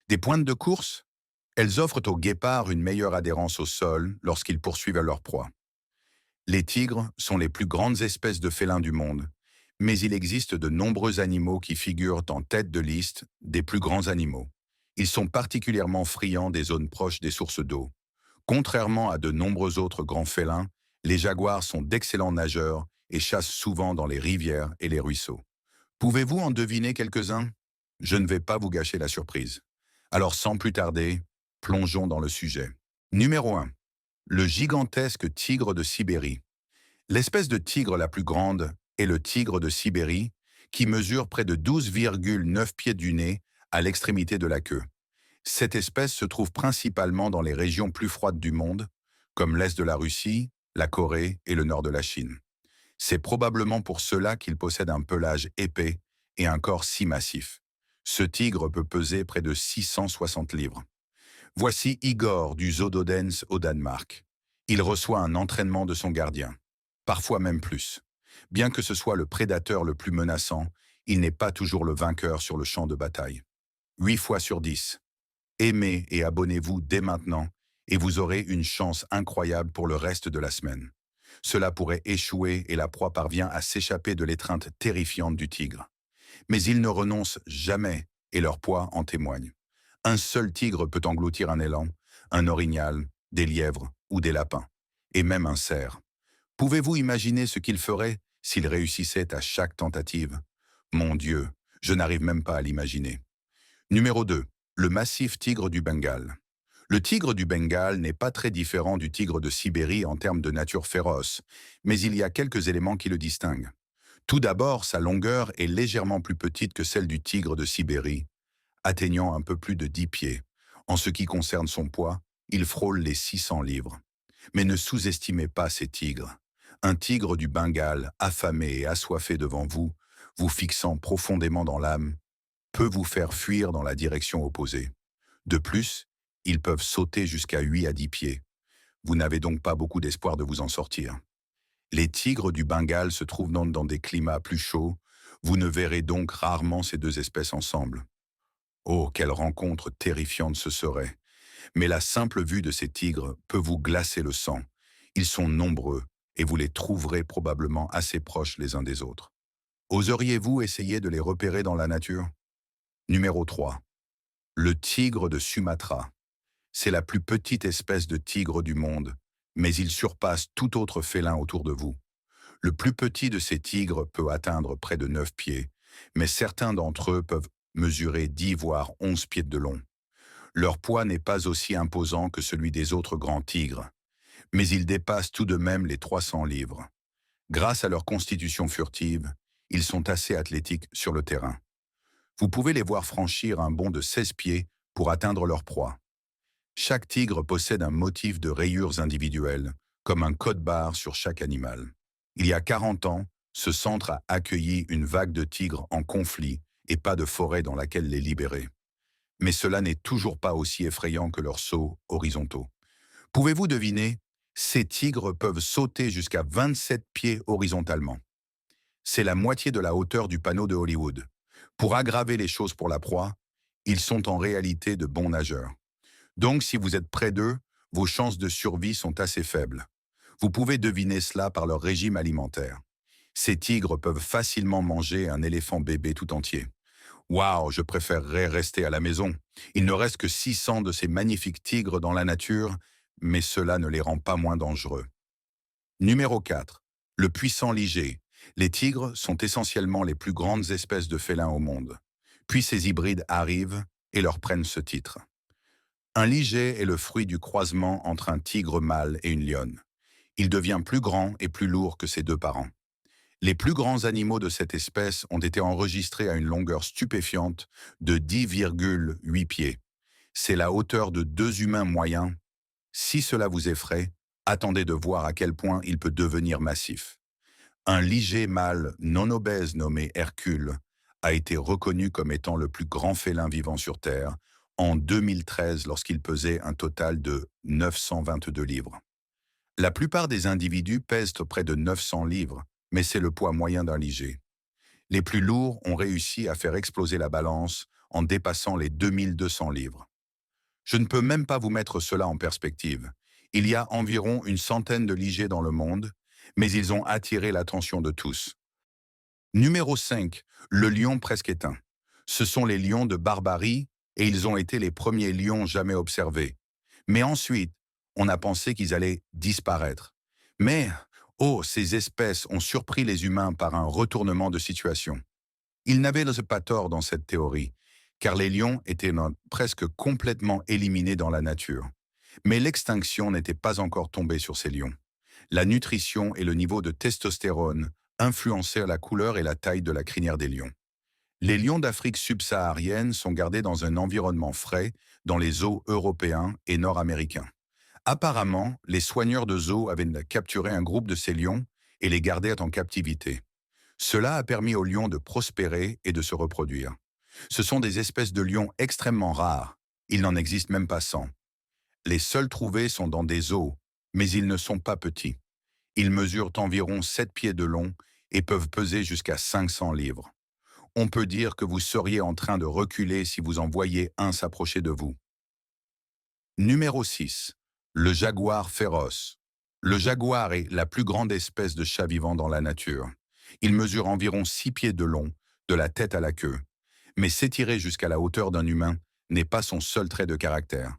Des pointes de course? Elles offrent aux guépards une meilleure adhérence au sol lorsqu'ils poursuivent leur proie. Les tigres sont les plus grandes espèces de félins du monde, mais il existe de nombreux animaux qui figurent en tête de liste des plus grands animaux. Ils sont particulièrement friands des zones proches des sources d'eau. Contrairement à de nombreux autres grands félins, les jaguars sont d'excellents nageurs et chassent souvent dans les rivières et les ruisseaux. Pouvez-vous en deviner quelques-uns? Je ne vais pas vous gâcher la surprise. Alors sans plus tarder, plongeons dans le sujet. Numéro 1. Le gigantesque tigre de Sibérie. L'espèce de tigre la plus grande est le tigre de Sibérie, qui mesure près de 12,9 pieds du nez à l'extrémité de la queue. Cette espèce se trouve principalement dans les régions plus froides du monde, comme l'est de la Russie, la Corée et le nord de la Chine. C'est probablement pour cela qu'il possède un pelage épais et un corps si massif. Ce tigre peut peser près de 660 livres. Voici Igor du Zoo d'Odense au Danemark. Il reçoit un entraînement de son gardien, parfois même plus. Bien que ce soit le prédateur le plus menaçant, il n'est pas toujours le vainqueur sur le champ de bataille. 8 fois sur 10. Aimez et abonnez-vous dès maintenant et vous aurez une chance incroyable pour le reste de la semaine. Cela pourrait échouer et la proie parvient à s'échapper de l'étreinte terrifiante du tigre. Mais ils ne renoncent jamais et leur poids en témoigne. Un seul tigre peut engloutir un élan, un orignal, des lièvres ou des lapins, et même un cerf. Pouvez-vous imaginer ce qu'il ferait s'il réussissait à chaque tentative? Mon Dieu, je n'arrive même pas à l'imaginer. Numéro 2. Le massif tigre du Bengale. Le tigre du Bengale n'est pas très différent du tigre de Sibérie en termes de nature féroce, mais il y a quelques éléments qui le distinguent. Tout d'abord, sa longueur est légèrement plus petite que celle du tigre de Sibérie, atteignant un peu plus de 10 pieds. En ce qui concerne son poids, il frôle les 600 livres. Mais ne sous-estimez pas ces tigres. Un tigre du Bengale, affamé et assoiffé devant vous, vous fixant profondément dans l'âme, peut vous faire fuir dans la direction opposée. De plus, ils peuvent sauter jusqu'à 8 à 10 pieds. Vous n'avez donc pas beaucoup d'espoir de vous en sortir. Les tigres du Bengale se trouvent donc dans des climats plus chauds. Vous ne verrez donc rarement ces deux espèces ensemble. Oh, quelle rencontre terrifiante ce serait. Mais la simple vue de ces tigres peut vous glacer le sang. Ils sont nombreux et vous les trouverez probablement assez proches les uns des autres. Oseriez-vous essayer de les repérer dans la nature? Numéro 3. Le tigre de Sumatra. C'est la plus petite espèce de tigre du monde, mais il surpasse tout autre félin autour de vous. Le plus petit de ces tigres peut atteindre près de 9 pieds, mais certains d'entre eux peuvent mesurer 10 voire 11 pieds de long. Leur poids n'est pas aussi imposant que celui des autres grands tigres, mais ils dépassent tout de même les 300 livres. Grâce à leur constitution furtive, ils sont assez athlétiques sur le terrain. Vous pouvez les voir franchir un bond de 16 pieds pour atteindre leur proie. Chaque tigre possède un motif de rayures individuelles, comme un code-barre sur chaque animal. Il y a 40 ans, ce centre a accueilli une vague de tigres en conflit et pas de forêt dans laquelle les libérer. Mais cela n'est toujours pas aussi effrayant que leurs sauts horizontaux. Pouvez-vous deviner? Ces tigres peuvent sauter jusqu'à 27 pieds horizontalement. C'est la moitié de la hauteur du panneau de Hollywood. Pour aggraver les choses pour la proie, ils sont en réalité de bons nageurs. Donc, si vous êtes près d'eux, vos chances de survie sont assez faibles. Vous pouvez deviner cela par leur régime alimentaire. Ces tigres peuvent facilement manger un éléphant bébé tout entier. Waouh, je préférerais rester à la maison. Il ne reste que 600 de ces magnifiques tigres dans la nature, mais cela ne les rend pas moins dangereux. Numéro 4. Le puissant liger. Les tigres sont essentiellement les plus grandes espèces de félins au monde. Puis ces hybrides arrivent et leur prennent ce titre. Un liger est le fruit du croisement entre un tigre mâle et une lionne. Il devient plus grand et plus lourd que ses deux parents. Les plus grands animaux de cette espèce ont été enregistrés à une longueur stupéfiante de 10,8 pieds. C'est la hauteur de deux humains moyens. Si cela vous effraie, attendez de voir à quel point il peut devenir massif. Un liger mâle non obèse nommé Hercule a été reconnu comme étant le plus grand félin vivant sur Terre en 2013 lorsqu'il pesait un total de 922 livres. La plupart des individus pèsent près de 900 livres, mais c'est le poids moyen d'un liger. Les plus lourds ont réussi à faire exploser la balance en dépassant les 2200 livres. Je ne peux même pas vous mettre cela en perspective. Il y a environ une centaine de lygers dans le monde, mais ils ont attiré l'attention de tous. Numéro 5, le lion presque éteint. Ce sont les lions de Barbarie et ils ont été les premiers lions jamais observés. Mais ensuite, on a pensé qu'ils allaient disparaître. Mais, oh, ces espèces ont surpris les humains par un retournement de situation. Ils n'avaient pas tort dans cette théorie, car les lions étaient presque complètement éliminés dans la nature. Mais l'extinction n'était pas encore tombée sur ces lions. La nutrition et le niveau de testostérone influencèrent la couleur et la taille de la crinière des lions. Les lions d'Afrique subsaharienne sont gardés dans un environnement frais dans les zoos européens et nord-américains. Apparemment, les soigneurs de zoos avaient capturé un groupe de ces lions et les gardèrent en captivité. Cela a permis aux lions de prospérer et de se reproduire. Ce sont des espèces de lions extrêmement rares. Il n'en existe même pas 100. Les seuls trouvés sont dans des zoos, mais ils ne sont pas petits. Ils mesurent environ 7 pieds de long et peuvent peser jusqu'à 500 livres. On peut dire que vous seriez en train de reculer si vous en voyiez un s'approcher de vous. Numéro 6. Le jaguar féroce. Le jaguar est la plus grande espèce de chat vivant dans la nature. Il mesure environ 6 pieds de long, de la tête à la queue. Mais s'étirer jusqu'à la hauteur d'un humain n'est pas son seul trait de caractère.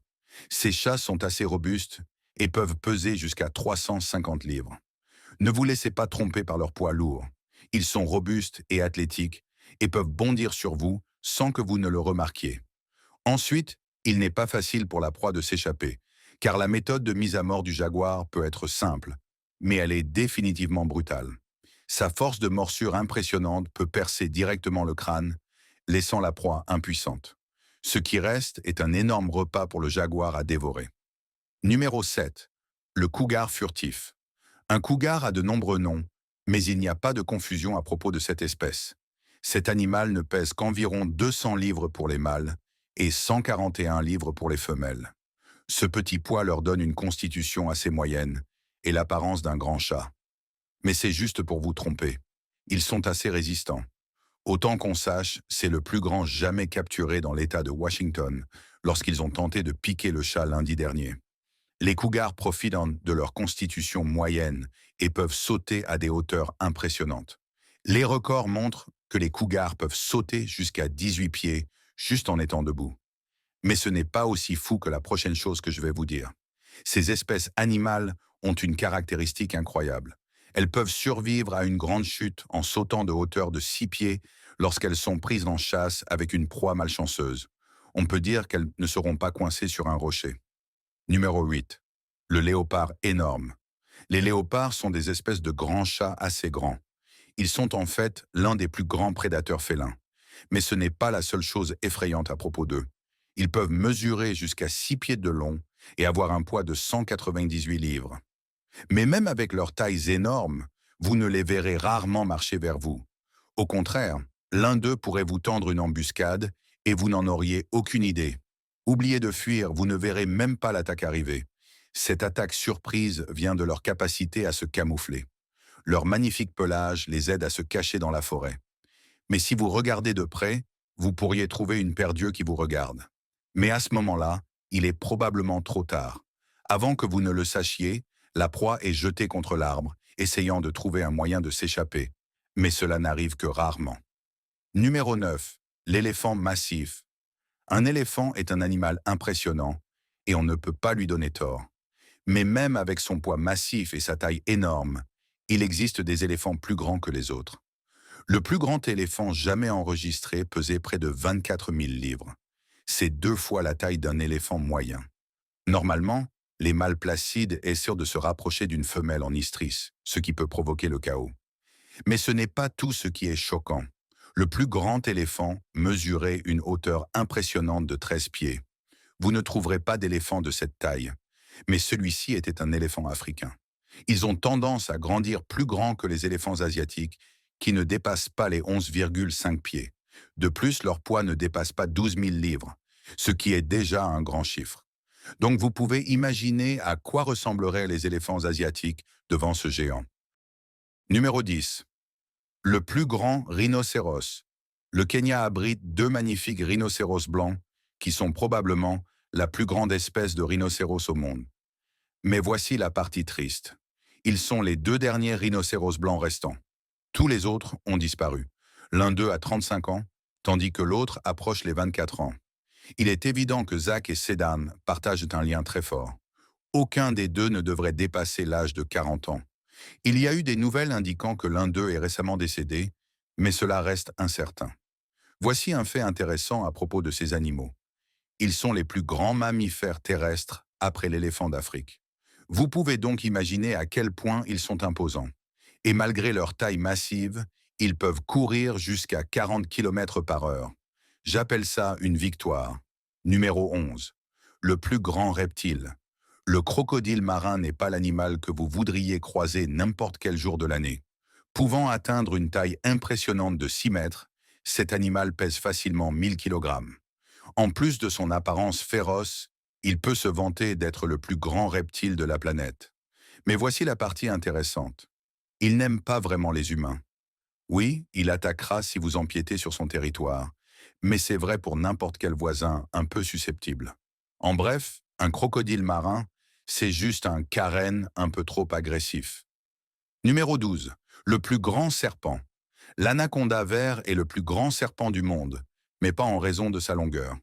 Ces chats sont assez robustes et peuvent peser jusqu'à 350 livres. Ne vous laissez pas tromper par leur poids lourd. Ils sont robustes et athlétiques et peuvent bondir sur vous sans que vous ne le remarquiez. Ensuite, il n'est pas facile pour la proie de s'échapper, car la méthode de mise à mort du jaguar peut être simple, mais elle est définitivement brutale. Sa force de morsure impressionnante peut percer directement le crâne, laissant la proie impuissante. Ce qui reste est un énorme repas pour le jaguar à dévorer. Numéro 7. Le cougar furtif. Un cougar a de nombreux noms, mais il n'y a pas de confusion à propos de cette espèce. Cet animal ne pèse qu'environ 200 livres pour les mâles et 141 livres pour les femelles. Ce petit poids leur donne une constitution assez moyenne et l'apparence d'un grand chat. Mais c'est juste pour vous tromper. Ils sont assez résistants. Autant qu'on sache, c'est le plus grand jamais capturé dans l'État de Washington lorsqu'ils ont tenté de piquer le chat lundi dernier. Les cougars profitent de leur constitution moyenne et peuvent sauter à des hauteurs impressionnantes. Les records montrent que les cougars peuvent sauter jusqu'à 18 pieds juste en étant debout. Mais ce n'est pas aussi fou que la prochaine chose que je vais vous dire. Ces espèces animales ont une caractéristique incroyable. Elles peuvent survivre à une grande chute en sautant de hauteur de 6 pieds lorsqu'elles sont prises en chasse avec une proie malchanceuse. On peut dire qu'elles ne seront pas coincées sur un rocher. Numéro 8. Le léopard énorme. Les léopards sont des espèces de grands chats assez grands. Ils sont en fait l'un des plus grands prédateurs félins. Mais ce n'est pas la seule chose effrayante à propos d'eux. Ils peuvent mesurer jusqu'à 6 pieds de long et avoir un poids de 198 livres. Mais même avec leurs tailles énormes, vous ne les verrez rarement marcher vers vous. Au contraire, l'un d'eux pourrait vous tendre une embuscade et vous n'en auriez aucune idée. Oubliez de fuir, vous ne verrez même pas l'attaque arriver. Cette attaque surprise vient de leur capacité à se camoufler. Leur magnifique pelage les aide à se cacher dans la forêt. Mais si vous regardez de près, vous pourriez trouver une paire d'yeux qui vous regarde. Mais à ce moment-là, il est probablement trop tard. Avant que vous ne le sachiez, la proie est jetée contre l'arbre, essayant de trouver un moyen de s'échapper. Mais cela n'arrive que rarement. Numéro 9. L'éléphant massif. Un éléphant est un animal impressionnant et on ne peut pas lui donner tort. Mais même avec son poids massif et sa taille énorme, il existe des éléphants plus grands que les autres. Le plus grand éléphant jamais enregistré pesait près de 24 000 livres. C'est 2 fois la taille d'un éléphant moyen. Normalement, les mâles placides essaient de se rapprocher d'une femelle en estrus, ce qui peut provoquer le chaos. Mais ce n'est pas tout ce qui est choquant. Le plus grand éléphant mesurait une hauteur impressionnante de 13 pieds. Vous ne trouverez pas d'éléphant de cette taille, mais celui-ci était un éléphant africain. Ils ont tendance à grandir plus grand que les éléphants asiatiques, qui ne dépassent pas les 11,5 pieds. De plus, leur poids ne dépasse pas 12 000 livres, ce qui est déjà un grand chiffre. Donc vous pouvez imaginer à quoi ressembleraient les éléphants asiatiques devant ce géant. Numéro 10. Le plus grand rhinocéros. Le Kenya abrite deux magnifiques rhinocéros blancs qui sont probablement la plus grande espèce de rhinocéros au monde. Mais voici la partie triste. Ils sont les deux derniers rhinocéros blancs restants. Tous les autres ont disparu. L'un d'eux a 35 ans, tandis que l'autre approche les 24 ans. Il est évident que Zach et Sedan partagent un lien très fort. Aucun des deux ne devrait dépasser l'âge de 40 ans. Il y a eu des nouvelles indiquant que l'un d'eux est récemment décédé, mais cela reste incertain. Voici un fait intéressant à propos de ces animaux. Ils sont les plus grands mammifères terrestres après l'éléphant d'Afrique. Vous pouvez donc imaginer à quel point ils sont imposants. Et malgré leur taille massive, ils peuvent courir jusqu'à 40 km par heure. J'appelle ça une victoire. Numéro 11. Le plus grand reptile. Le crocodile marin n'est pas l'animal que vous voudriez croiser n'importe quel jour de l'année. Pouvant atteindre une taille impressionnante de 6 mètres, cet animal pèse facilement 1000 kg. En plus de son apparence féroce, il peut se vanter d'être le plus grand reptile de la planète. Mais voici la partie intéressante. Il n'aime pas vraiment les humains. Oui, il attaquera si vous empiétez sur son territoire, mais c'est vrai pour n'importe quel voisin un peu susceptible. En bref, un crocodile marin, c'est juste un carène un peu trop agressif. Numéro 12. Le plus grand serpent. L'anaconda vert est le plus grand serpent du monde, mais pas en raison de sa longueur.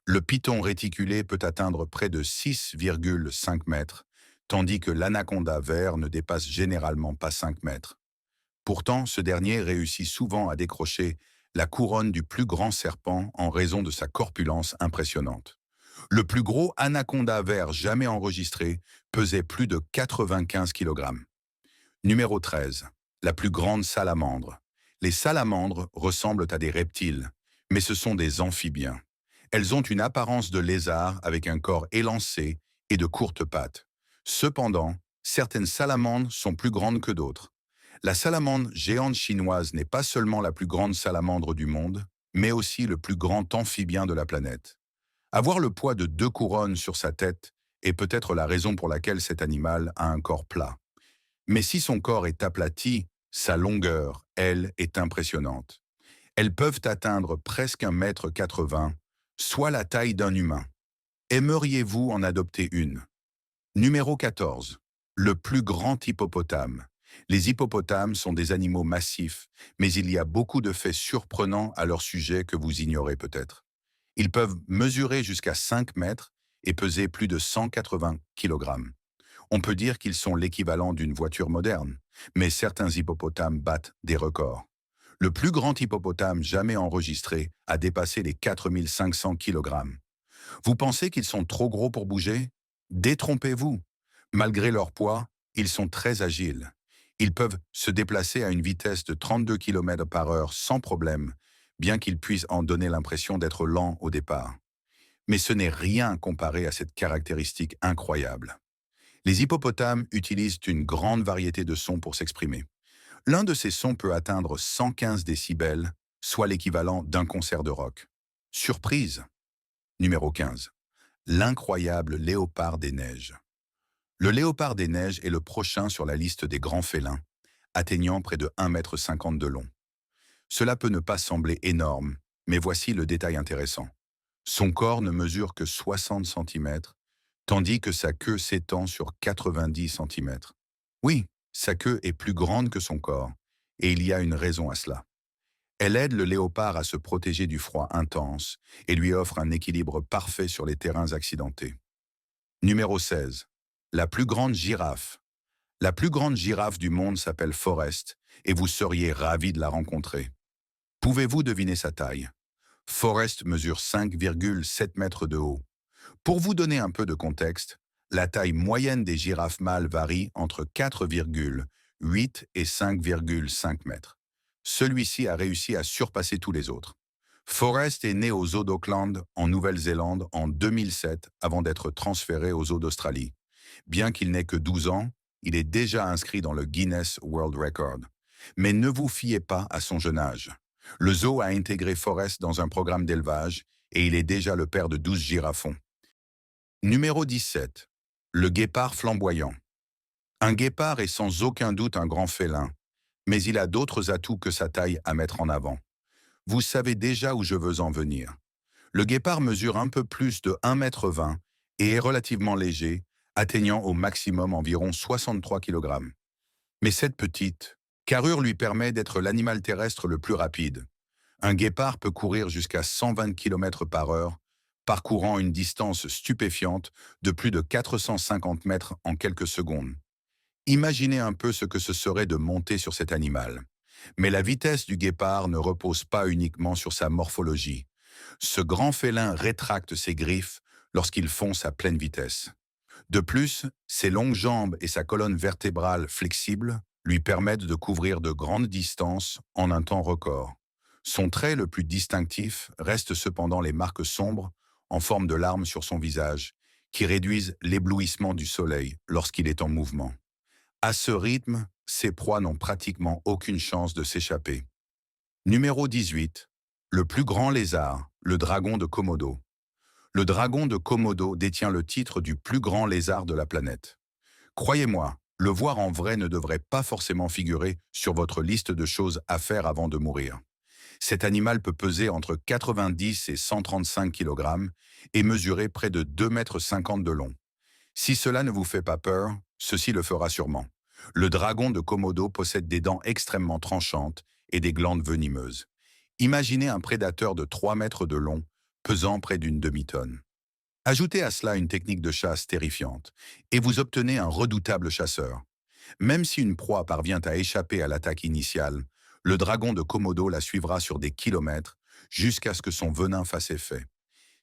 Le python réticulé peut atteindre près de 6,5 mètres, tandis que l'anaconda vert ne dépasse généralement pas 5 mètres. Pourtant, ce dernier réussit souvent à décrocher la couronne du plus grand serpent en raison de sa corpulence impressionnante. Le plus gros anaconda vert jamais enregistré pesait plus de 95 kg. Numéro 13. La plus grande salamandre. Les salamandres ressemblent à des reptiles, mais ce sont des amphibiens. Elles ont une apparence de lézard avec un corps élancé et de courtes pattes. Cependant, certaines salamandres sont plus grandes que d'autres. La salamandre géante chinoise n'est pas seulement la plus grande salamandre du monde, mais aussi le plus grand amphibien de la planète. Avoir le poids de 2 couronnes sur sa tête est peut-être la raison pour laquelle cet animal a un corps plat. Mais si son corps est aplati, sa longueur, elle, est impressionnante. Elles peuvent atteindre presque 1,80 m, soit la taille d'un humain. Aimeriez-vous en adopter une? Numéro 14. Le plus grand hippopotame. Les hippopotames sont des animaux massifs, mais il y a beaucoup de faits surprenants à leur sujet que vous ignorez peut-être. Ils peuvent mesurer jusqu'à 5 mètres et peser plus de 180 kg. On peut dire qu'ils sont l'équivalent d'une voiture moderne, mais certains hippopotames battent des records. Le plus grand hippopotame jamais enregistré a dépassé les 4500 kg. Vous pensez qu'ils sont trop gros pour bouger? Détrompez-vous. Malgré leur poids, ils sont très agiles. Ils peuvent se déplacer à une vitesse de 32 km par heure sans problème, bien qu'ils puissent en donner l'impression d'être lents au départ. Mais ce n'est rien comparé à cette caractéristique incroyable. Les hippopotames utilisent une grande variété de sons pour s'exprimer. L'un de ces sons peut atteindre 115 décibels, soit l'équivalent d'un concert de rock. Surprise! Numéro 15. L'incroyable léopard des neiges. Le léopard des neiges est le prochain sur la liste des grands félins, atteignant près de 1,50 m de long. Cela peut ne pas sembler énorme, mais voici le détail intéressant. Son corps ne mesure que 60 cm, tandis que sa queue s'étend sur 90 cm. Oui, sa queue est plus grande que son corps, et il y a une raison à cela. Elle aide le léopard à se protéger du froid intense et lui offre un équilibre parfait sur les terrains accidentés. Numéro 16. La plus grande girafe. La plus grande girafe du monde s'appelle Forrest, et vous seriez ravi de la rencontrer. Pouvez-vous deviner sa taille? Forrest mesure 5,7 mètres de haut. Pour vous donner un peu de contexte, la taille moyenne des girafes mâles varie entre 4,8 et 5,5 mètres. Celui-ci a réussi à surpasser tous les autres. Forrest est né aux eaux d'Auckland, en Nouvelle-Zélande, en 2007, avant d'être transféré aux eaux d'Australie. Bien qu'il n'ait que 12 ans, il est déjà inscrit dans le Guinness World Record. Mais ne vous fiez pas à son jeune âge. Le zoo a intégré Forrest dans un programme d'élevage et il est déjà le père de 12 girafons. Numéro 17. Le guépard flamboyant. Un guépard est sans aucun doute un grand félin, mais il a d'autres atouts que sa taille à mettre en avant. Vous savez déjà où je veux en venir. Le guépard mesure un peu plus de 1,20 m et est relativement léger, atteignant au maximum environ 63 kg. Mais cette petite carrure lui permet d'être l'animal terrestre le plus rapide. Un guépard peut courir jusqu'à 120 km par heure, parcourant une distance stupéfiante de plus de 450 mètres en quelques secondes. Imaginez un peu ce que ce serait de monter sur cet animal. Mais la vitesse du guépard ne repose pas uniquement sur sa morphologie. Ce grand félin rétracte ses griffes lorsqu'il fonce à pleine vitesse. De plus, ses longues jambes et sa colonne vertébrale flexible lui permettent de couvrir de grandes distances en un temps record. Son trait le plus distinctif reste cependant les marques sombres en forme de larmes sur son visage, qui réduisent l'éblouissement du soleil lorsqu'il est en mouvement. À ce rythme, ses proies n'ont pratiquement aucune chance de s'échapper. Numéro 18. Le plus grand lézard, le dragon de Komodo. Le dragon de Komodo détient le titre du plus grand lézard de la planète. Croyez-moi, le voir en vrai ne devrait pas forcément figurer sur votre liste de choses à faire avant de mourir. Cet animal peut peser entre 90 et 135 kg et mesurer près de 2,50 m de long. Si cela ne vous fait pas peur, ceci le fera sûrement. Le dragon de Komodo possède des dents extrêmement tranchantes et des glandes venimeuses. Imaginez un prédateur de 3 mètres de long, pesant près d'une demi-tonne. Ajoutez à cela une technique de chasse terrifiante, et vous obtenez un redoutable chasseur. Même si une proie parvient à échapper à l'attaque initiale, le dragon de Komodo la suivra sur des kilomètres jusqu'à ce que son venin fasse effet.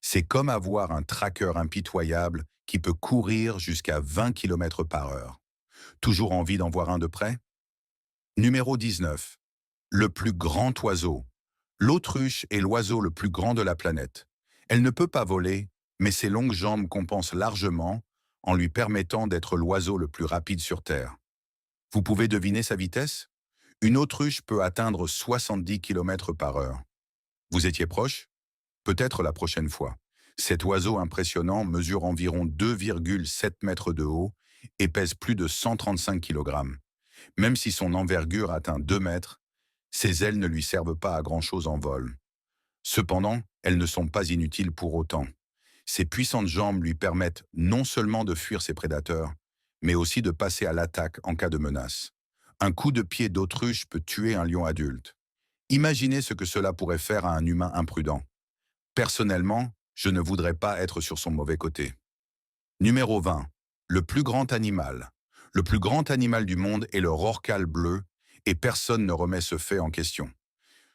C'est comme avoir un tracker impitoyable qui peut courir jusqu'à 20 km par heure. Toujours envie d'en voir un de près? Numéro 19. Le plus grand oiseau. L'autruche est l'oiseau le plus grand de la planète. Elle ne peut pas voler, mais ses longues jambes compensent largement en lui permettant d'être l'oiseau le plus rapide sur Terre. Vous pouvez deviner sa vitesse? Une autruche peut atteindre 70 km par heure. Vous étiez proche? Peut-être la prochaine fois. Cet oiseau impressionnant mesure environ 2,7 mètres de haut et pèse plus de 135 kg. Même si son envergure atteint 2 mètres, ses ailes ne lui servent pas à grand-chose en vol. Cependant, elles ne sont pas inutiles pour autant. Ses puissantes jambes lui permettent non seulement de fuir ses prédateurs, mais aussi de passer à l'attaque en cas de menace. Un coup de pied d'autruche peut tuer un lion adulte. Imaginez ce que cela pourrait faire à un humain imprudent. Personnellement, je ne voudrais pas être sur son mauvais côté. Numéro 20. Le plus grand animal. Le plus grand animal du monde est le rorqual bleu, et personne ne remet ce fait en question.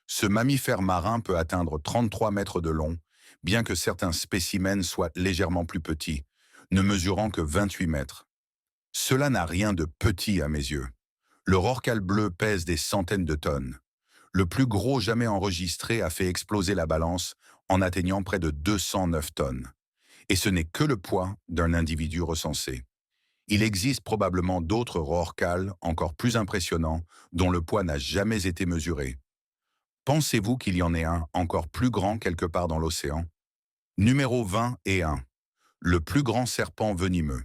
Ce mammifère marin peut atteindre 33 mètres de long, bien que certains spécimens soient légèrement plus petits, ne mesurant que 28 mètres. Cela n'a rien de petit à mes yeux. Le rorqual bleu pèse des centaines de tonnes. Le plus gros jamais enregistré a fait exploser la balance en atteignant près de 209 tonnes. Et ce n'est que le poids d'un individu recensé. Il existe probablement d'autres rorquals encore plus impressionnants dont le poids n'a jamais été mesuré. Pensez-vous qu'il y en ait un encore plus grand quelque part dans l'océan? Numéro 21. Le plus grand serpent venimeux.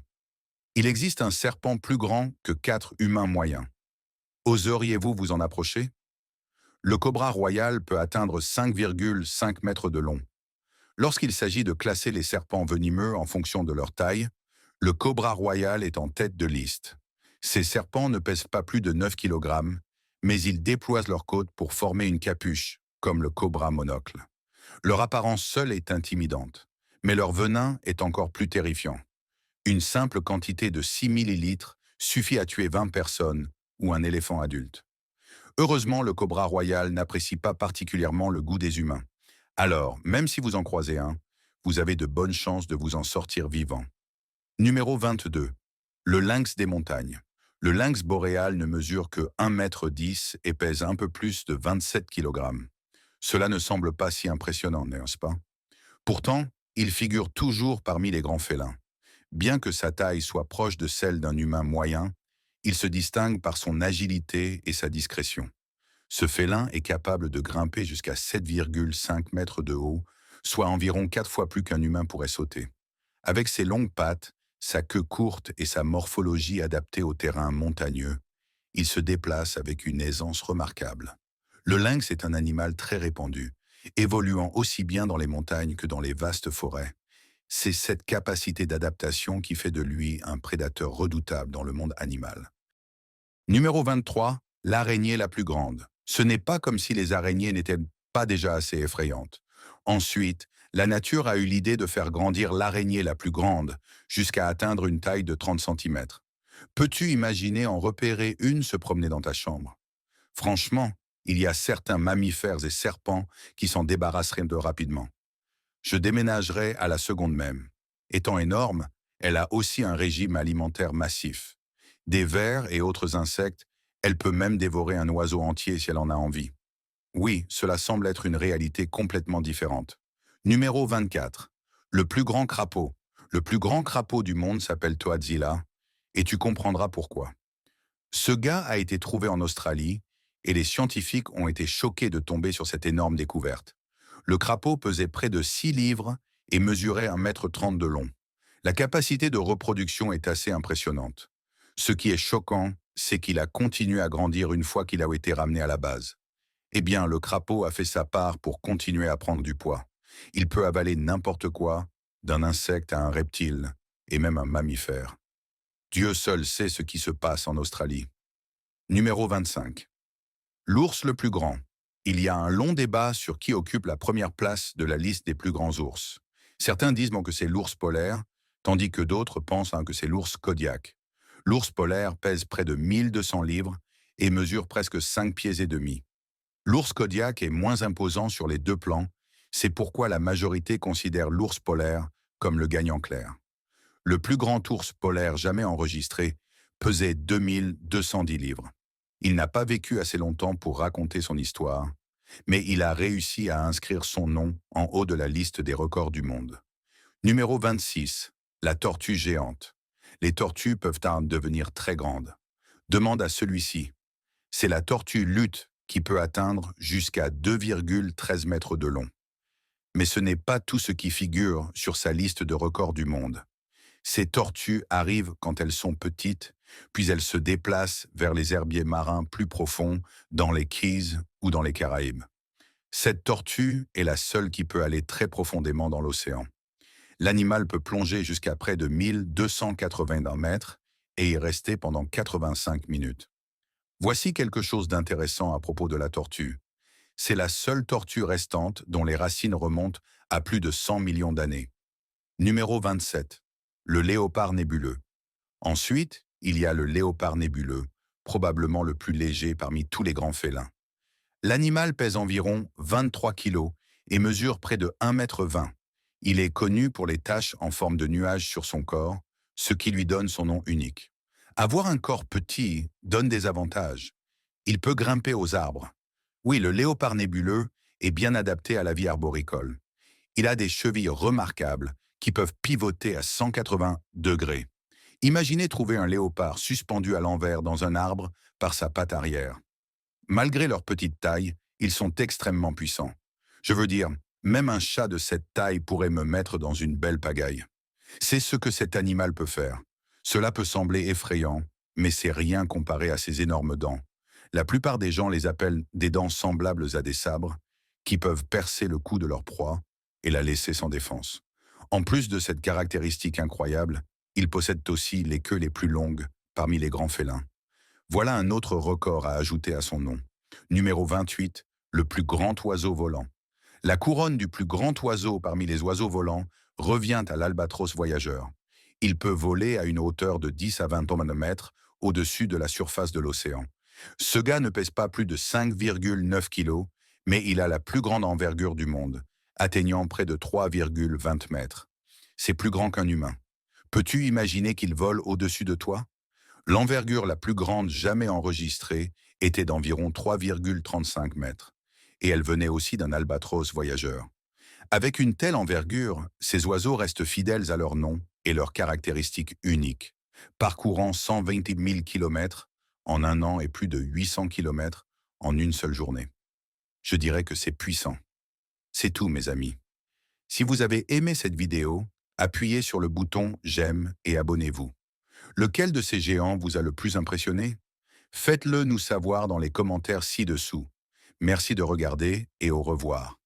Il existe un serpent plus grand que 4 humains moyens. Oseriez-vous vous en approcher? Le cobra royal peut atteindre 5,5 mètres de long. Lorsqu'il s'agit de classer les serpents venimeux en fonction de leur taille, le cobra royal est en tête de liste. Ces serpents ne pèsent pas plus de 9 kg, mais ils déploient leurs côtes pour former une capuche, comme le cobra monocle. Leur apparence seule est intimidante, mais leur venin est encore plus terrifiant. Une simple quantité de 6 millilitres suffit à tuer 20 personnes ou un éléphant adulte. Heureusement, le cobra royal n'apprécie pas particulièrement le goût des humains. Alors, même si vous en croisez un, vous avez de bonnes chances de vous en sortir vivant. Numéro 22. Le lynx des montagnes. Le lynx boréal ne mesure que 1,10 m et pèse un peu plus de 27 kg. Cela ne semble pas si impressionnant, n'est-ce pas? Pourtant, il figure toujours parmi les grands félins. Bien que sa taille soit proche de celle d'un humain moyen, il se distingue par son agilité et sa discrétion. Ce félin est capable de grimper jusqu'à 7,5 mètres de haut, soit environ 4 fois plus qu'un humain pourrait sauter. Avec ses longues pattes, sa queue courte et sa morphologie adaptée au terrain montagneux, il se déplace avec une aisance remarquable. Le lynx est un animal très répandu, évoluant aussi bien dans les montagnes que dans les vastes forêts. C'est cette capacité d'adaptation qui fait de lui un prédateur redoutable dans le monde animal. Numéro 23, l'araignée la plus grande. Ce n'est pas comme si les araignées n'étaient pas déjà assez effrayantes. Ensuite, la nature a eu l'idée de faire grandir l'araignée la plus grande jusqu'à atteindre une taille de 30 centimètres. Peux-tu imaginer en repérer une se promener dans ta chambre? Franchement, il y a certains mammifères et serpents qui s'en débarrasseraient de rapidement. Je déménagerai à la seconde même. Étant énorme, elle a aussi un régime alimentaire massif. Des vers et autres insectes, elle peut même dévorer un oiseau entier si elle en a envie. Oui, cela semble être une réalité complètement différente. Numéro 24. Le plus grand crapaud. Le plus grand crapaud du monde s'appelle Toadzilla, et tu comprendras pourquoi. Ce gars a été trouvé en Australie, et les scientifiques ont été choqués de tomber sur cette énorme découverte. Le crapaud pesait près de 6 livres et mesurait 1,30 m de long. La capacité de reproduction est assez impressionnante. Ce qui est choquant, c'est qu'il a continué à grandir une fois qu'il a été ramené à la base. Eh bien, le crapaud a fait sa part pour continuer à prendre du poids. Il peut avaler n'importe quoi, d'un insecte à un reptile, et même un mammifère. Dieu seul sait ce qui se passe en Australie. Numéro 25. L'ours le plus grand. Il y a un long débat sur qui occupe la première place de la liste des plus grands ours. Certains disent que c'est l'ours polaire, tandis que d'autres pensent que c'est l'ours Kodiak. L'ours polaire pèse près de 1200 livres et mesure presque 5 pieds et demi. L'ours Kodiak est moins imposant sur les deux plans, c'est pourquoi la majorité considère l'ours polaire comme le gagnant clair. Le plus grand ours polaire jamais enregistré pesait 2210 livres. Il n'a pas vécu assez longtemps pour raconter son histoire, mais il a réussi à inscrire son nom en haut de la liste des records du monde. Numéro 26. La tortue géante. Les tortues peuvent devenir très grandes. Demande à celui-ci. C'est la tortue luth qui peut atteindre jusqu'à 2,13 mètres de long. Mais ce n'est pas tout ce qui figure sur sa liste de records du monde. Ces tortues arrivent quand elles sont petites, puis elles se déplacent vers les herbiers marins plus profonds, dans les Keys ou dans les Caraïbes. Cette tortue est la seule qui peut aller très profondément dans l'océan. L'animal peut plonger jusqu'à près de 1280 mètres et y rester pendant 85 minutes. Voici quelque chose d'intéressant à propos de la tortue. C'est la seule tortue restante dont les racines remontent à plus de 100 millions d'années. Numéro 27. Le léopard nébuleux. Ensuite, il y a le léopard nébuleux, probablement le plus léger parmi tous les grands félins. L'animal pèse environ 23 kilos et mesure près de 1,20 m. Il est connu pour les taches en forme de nuages sur son corps, ce qui lui donne son nom unique. Avoir un corps petit donne des avantages. Il peut grimper aux arbres. Oui, le léopard nébuleux est bien adapté à la vie arboricole. Il a des chevilles remarquables qui peuvent pivoter à 180 degrés. Imaginez trouver un léopard suspendu à l'envers dans un arbre par sa patte arrière. Malgré leur petite taille, ils sont extrêmement puissants. Je veux dire, même un chat de cette taille pourrait me mettre dans une belle pagaille. C'est ce que cet animal peut faire. Cela peut sembler effrayant, mais c'est rien comparé à ses énormes dents. La plupart des gens les appellent des dents semblables à des sabres, qui peuvent percer le cou de leur proie et la laisser sans défense. En plus de cette caractéristique incroyable, ils possèdent aussi les queues les plus longues parmi les grands félins. Voilà un autre record à ajouter à son nom. Numéro 28, le plus grand oiseau volant. La couronne du plus grand oiseau parmi les oiseaux volants revient à l'albatros voyageur. Il peut voler à une hauteur de 10 à 20 mètres au-dessus de la surface de l'océan. Ce gars ne pèse pas plus de 5,9 kg, mais il a la plus grande envergure du monde, atteignant près de 3,20 mètres. C'est plus grand qu'un humain. Peux-tu imaginer qu'il vole au-dessus de toi? L'envergure la plus grande jamais enregistrée était d'environ 3,35 mètres, et elle venait aussi d'un albatros voyageur. Avec une telle envergure, ces oiseaux restent fidèles à leur nom et leurs caractéristiques uniques, parcourant 120 000 km en un an et plus de 800 km en une seule journée. Je dirais que c'est puissant. C'est tout, mes amis. Si vous avez aimé cette vidéo, appuyez sur le bouton « J'aime » et abonnez-vous. Lequel de ces géants vous a le plus impressionné? Faites-le nous savoir dans les commentaires ci-dessous. Merci de regarder et au revoir.